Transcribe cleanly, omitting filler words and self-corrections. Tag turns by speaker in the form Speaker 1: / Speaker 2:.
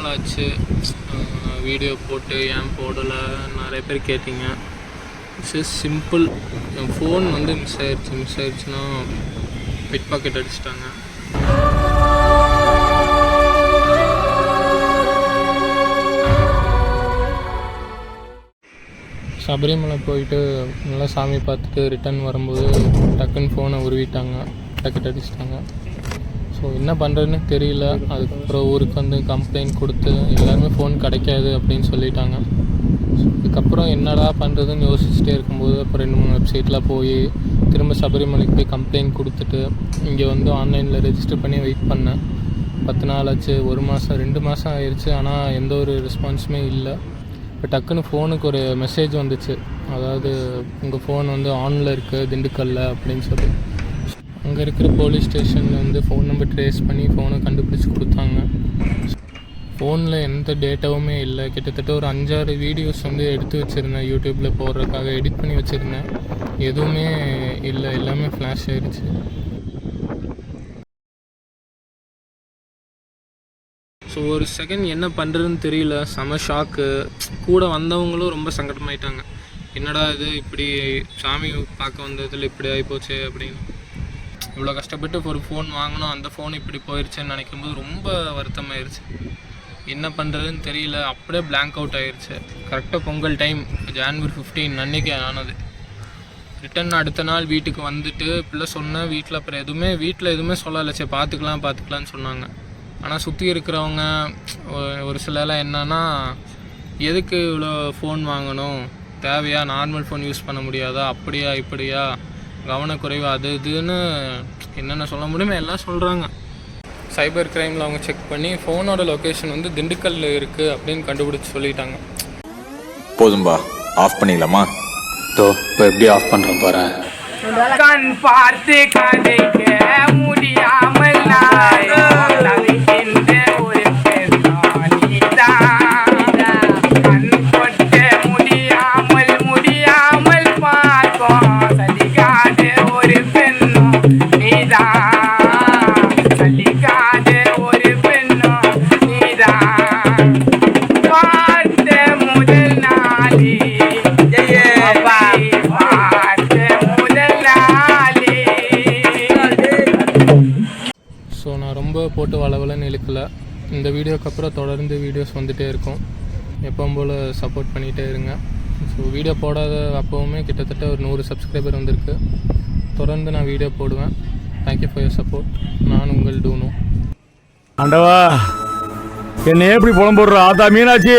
Speaker 1: நாள் ஆச்சு வீடியோ போட்டு, ஏன் போடலை நிறைய பேர் கேட்டிங்க. It's is simple. N phone வந்து மிஸ் ஆயிடுச்சுன்னா பிட் பாக்கெட் அடிச்சிட்டாங்க. சபரிமலை போயிட்டு நல்லா சாமி பார்த்துட்டு ரிட்டர்ன் வரும்போது டக்குன்னு ஃபோனை உருவிட்டாங்க, பாக்கெட் அடிச்சிட்டாங்க. ஸோ என்ன பண்ணுறதுன்னு தெரியல. அதுக்கப்புறம் ஊருக்கு வந்து கம்ப்ளைண்ட் கொடுத்து எல்லாருமே ஃபோன் கிடைக்காது அப்படின்னு சொல்லிட்டாங்க. அதுக்கப்புறம் என்னடா பண்ணுறதுன்னு யோசிச்சுட்டே இருக்கும்போது அப்புறம் 2-3 வெப்சைட்டில் போய் திரும்ப சபரிமலைக்கு போய் கம்ப்ளைண்ட் கொடுத்துட்டு இங்கே வந்து ஆன்லைனில் ரெஜிஸ்டர் பண்ணி வெயிட் பண்ணேன். 10 நாள் ஆச்சு, 1 மாதம் 2 மாதம் ஆயிடுச்சு. ஆனால் எந்த ஒரு ரெஸ்பான்ஸுமே இல்லை. இப்போ டக்குன்னு ஃபோனுக்கு ஒரு மெசேஜ் வந்துச்சு, அதாவது உங்கள் ஃபோன் வந்து ஆனில் இருக்குது திண்டுக்கல்ல அப்படின்னு சொல்லி. அங்கே இருக்கிற போலீஸ் ஸ்டேஷனில் வந்து ஃபோன் நம்பர் ட்ரேஸ் பண்ணி ஃபோனை கண்டுபிடிச்சி கொடுத்தாங்க. ஃபோனில் எந்த டேட்டாவுமே இல்லை. கிட்டத்தட்ட ஒரு 5-6 வீடியோஸ் வந்து எடுத்து வச்சுருந்தேன், யூடியூப்பில் போடுறதுக்காக எடிட் பண்ணி வச்சுருந்தேன். எதுவுமே இல்லை, எல்லாமே ஃப்ளாஷ் ஆயிடுச்சு. ஸோ ஒரு செகண்ட் என்ன பண்ணுறதுன்னு தெரியல. செம ஷாக்கு. கூட வந்தவங்களும் ரொம்ப சங்கடமாயிட்டாங்க. என்னடா இது இப்படி சாமி பார்க்க வந்ததில் இப்படி ஆகிப்போச்சு அப்படின்னு. இவ்வளோ கஷ்டப்பட்டு ஒரு ஃபோன் வாங்கினோம், அந்த ஃபோன் இப்படி போயிடுச்சுன்னு நினைக்கும்போது ரொம்ப வருத்தமாயிருச்சு. என்ன பண்ணுறதுன்னு தெரியல. அப்படியே பிளாங்க் அவுட் ஆயிடுச்சு. கரெக்டாக பொங்கல் டைம், January 15 அன்றைக்கி ஆனது. ரிட்டன் அடுத்த நாள் வீட்டுக்கு வந்துட்டு இப்படிலாம் சொன்னேன். அப்புறம் வீட்டில் எதுவுமே சொல்லலை. சரி பார்த்துக்கலான்னு சொன்னாங்க. ஆனால் சுற்றி இருக்கிறவங்க ஒரு சிலலாம் என்னன்னா, எதுக்கு இவ்வளோ ஃபோன் வாங்கணும், தேவையா, நார்மல் ஃபோன் யூஸ் பண்ண முடியாதா, அப்படியா இப்படியா, கவனக்குறைவா, அது இதுன்னு என்னென்ன சொல்ல முடியுமோ எல்லாம் சொல்கிறாங்க. சைபர் கிரைமில் அவங்க செக் பண்ணி ஃபோனோட லொக்கேஷன் வந்து திண்டுக்கல்ல இருக்குது அப்படின்னு கண்டுபிடிச்சி சொல்லிட்டாங்க.
Speaker 2: போதும்பா, ஆஃப் பண்ணிக்கலாமா?
Speaker 3: இப்போ எப்படி ஆஃப் பண்ணுறோம் பாரு.
Speaker 4: கண் பார்த்து கதைக்க முடியாமல் ஒரு கண் கொட்ட முடியாமல் பார்ப்போம் சலிக்காத ஒரு பெண்ணும் நீதான், சலிக்காத ஒரு பெண்ணும் நீதான். பார்த்த முதல் நாளே
Speaker 1: ஸோ நான் ரொம்ப போட்டு வளவலன்னு இழுக்கலை. இந்த வீடியோக்கு அப்புறம் தொடர்ந்து வீடியோஸ் வந்துகிட்டே இருக்கும். எப்பவும் போல் சப்போர்ட் பண்ணிகிட்டே இருங்க. ஸோ வீடியோ போடாத அப்போவுமே கிட்டத்தட்ட ஒரு 100 சப்ஸ்கிரைபர் வந்திருக்கு. தொடர்ந்து நான் வீடியோ போடுவேன். Thank you for your support. நான் உங்கள் டூனு.
Speaker 3: ஆண்டவா, என்னை எப்படி புலம்புடுற ஆதா மீனாட்சி.